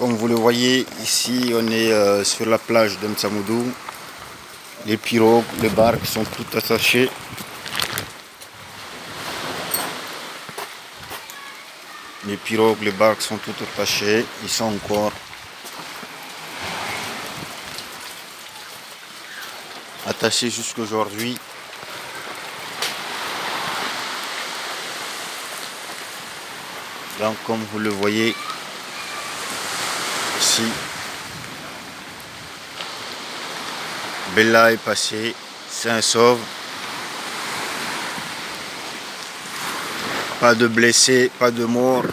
Comme vous le voyez, ici on est sur la plage de M'Tsamoudou. Les pirogues, les barques sont toutes attachées. Les pirogues, les barques sont toutes attachées. Ils sont encore attachés jusqu'aujourd'hui. Donc comme vous le voyez ici, Bella est passé, Saint-Sauve. Pas de blessés, pas de morts.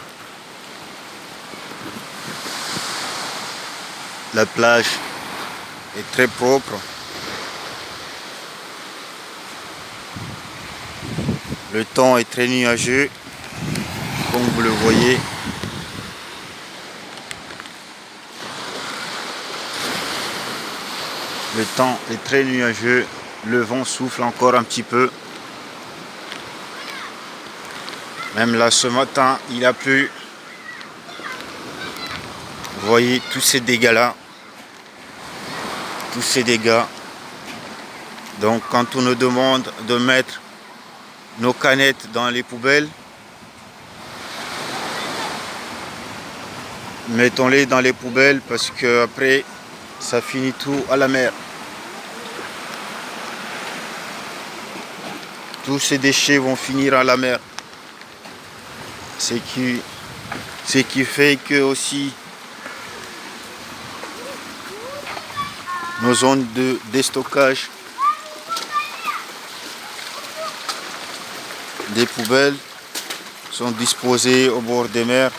La plage est très propre. Le temps est très nuageux, comme vous le voyez. Le temps est très nuageux. Le vent souffle encore un petit peu. Même là, ce matin, il a plu. Vous voyez tous ces dégâts-là. Tous ces dégâts. Donc, quand on nous demande de mettre nos canettes dans les poubelles, mettons-les dans les poubelles parce que après, ça finit tout à la mer. Tous ces déchets vont finir à la mer. Ce qui fait que aussi nos zones de déstockage des poubelles sont disposées au bord des mers.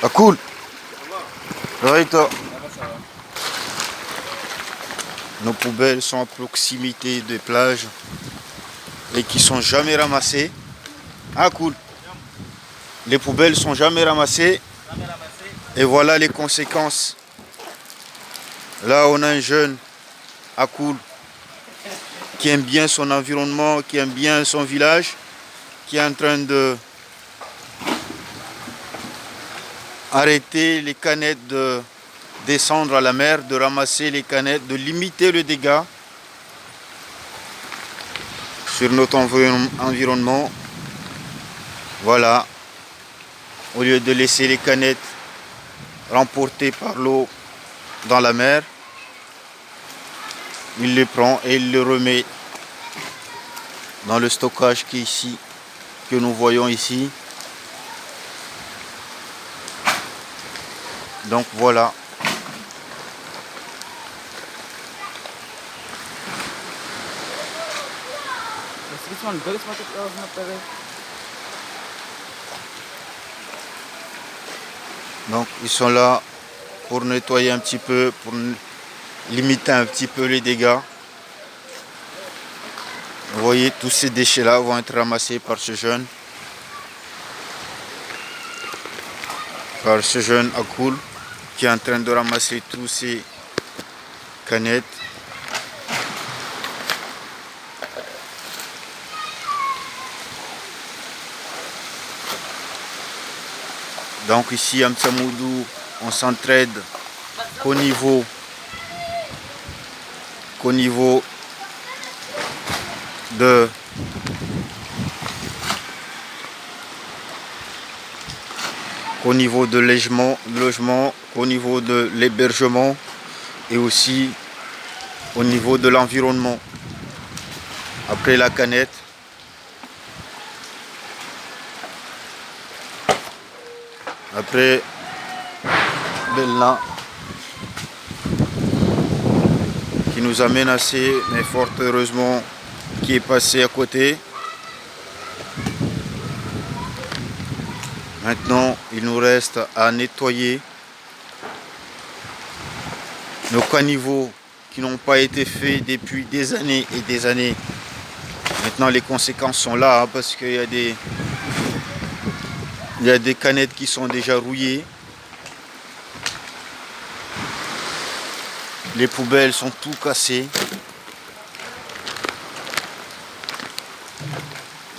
Ah cool. Ça va et toi? Nos poubelles sont à proximité des plages et qui sont jamais ramassées. Ah cool. Les poubelles sont jamais ramassées. Et voilà les conséquences. Là on a un jeune à Koul qui aime bien son environnement, qui aime bien son village, qui est en train de arrêter les canettes de descendre à la mer, de ramasser les canettes, de limiter le dégât sur notre environnement. Voilà, au lieu de laisser les canettes remportées par l'eau dans la mer, il les prend et il les remet dans le stockage qui est ici, que nous voyons ici. Donc voilà. Donc ils sont là pour nettoyer un petit peu, pour limiter un petit peu les dégâts. Vous voyez, tous ces déchets là vont être ramassés par ce jeune. Par ce jeune à Koul qui est en train de ramasser tous ces canettes. Donc ici à M'Tsamoudou, on s'entraide qu'au niveau de logement, au niveau de l'hébergement et aussi au niveau de l'environnement. Après la canette, après Bella qui nous a menacé, mais fort heureusement qui est passé à côté. Maintenant, il nous reste à nettoyer nos caniveaux qui n'ont pas été faits depuis des années et des années. Maintenant, les conséquences sont là hein, parce qu'il y a des canettes qui sont déjà rouillées. Les poubelles sont tout cassées.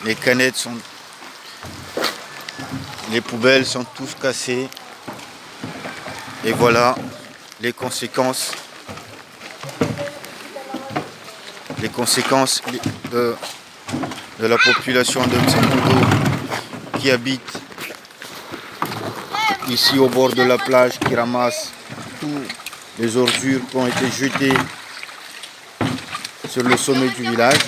Les canettes sont Les poubelles sont tous cassées. Et voilà les conséquences. Les conséquences de la population de Mtsamoudou qui habite ici au bord de la plage, qui ramasse tous les ordures qui ont été jetées sur le sommet du village.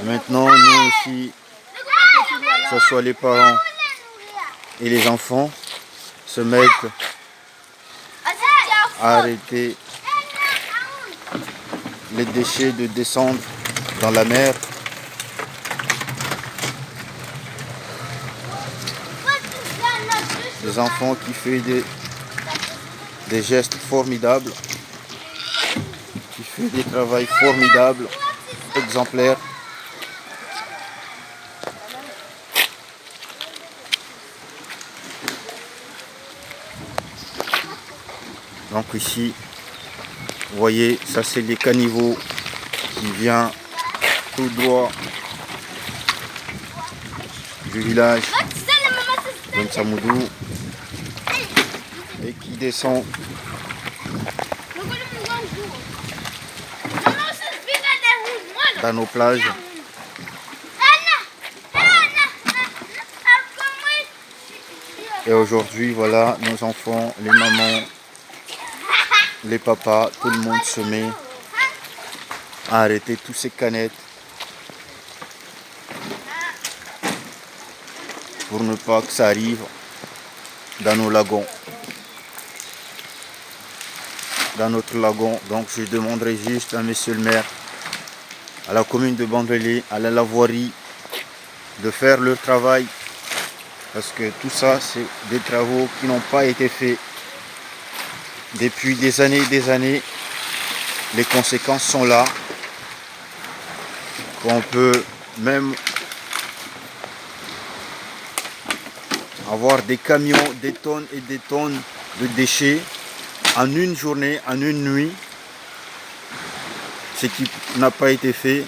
Et maintenant, nous aussi, que ce soit les parents et les enfants, se mettent à arrêter les déchets de descendre dans la mer. Des enfants qui font des gestes formidables, qui font des travaux formidables, exemplaires. Donc ici, vous voyez, ça c'est les caniveaux qui viennent tout droit du village de Mtsamoudou et qui descend dans nos plages. Et aujourd'hui, voilà, nos enfants, les mamans, les papas, tout le monde se met à arrêter tous ces canettes pour ne pas que ça arrive dans nos lagons. Dans notre lagon. Donc je demanderai juste à monsieur le maire, à la commune de Bandrélé, à la lavoirie, de faire leur travail. Parce que tout ça, c'est des travaux qui n'ont pas été faits depuis des années et des années. Les conséquences sont là. On peut même avoir des camions, des tonnes et des tonnes de déchets en une journée, en une nuit. Ce qui n'a pas été fait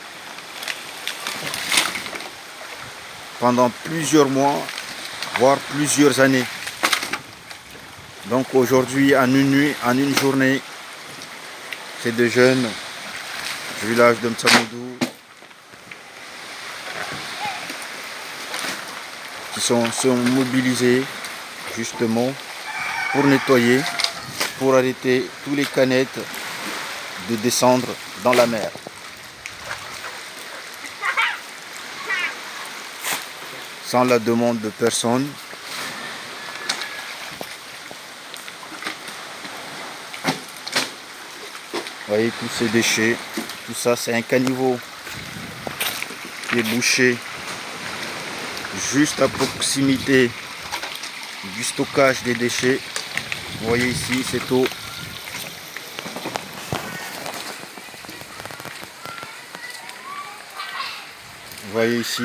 pendant plusieurs mois, voire plusieurs années. Donc aujourd'hui, en une nuit, en une journée, ces deux jeunes du village de Mtsamoudou qui sont mobilisés justement pour nettoyer, pour arrêter tous les canettes de descendre dans la mer. Sans la demande de personne. Vous voyez tous ces déchets, tout ça c'est un caniveau qui est bouché juste à proximité du stockage des déchets. Vous voyez ici cette eau. Vous voyez ici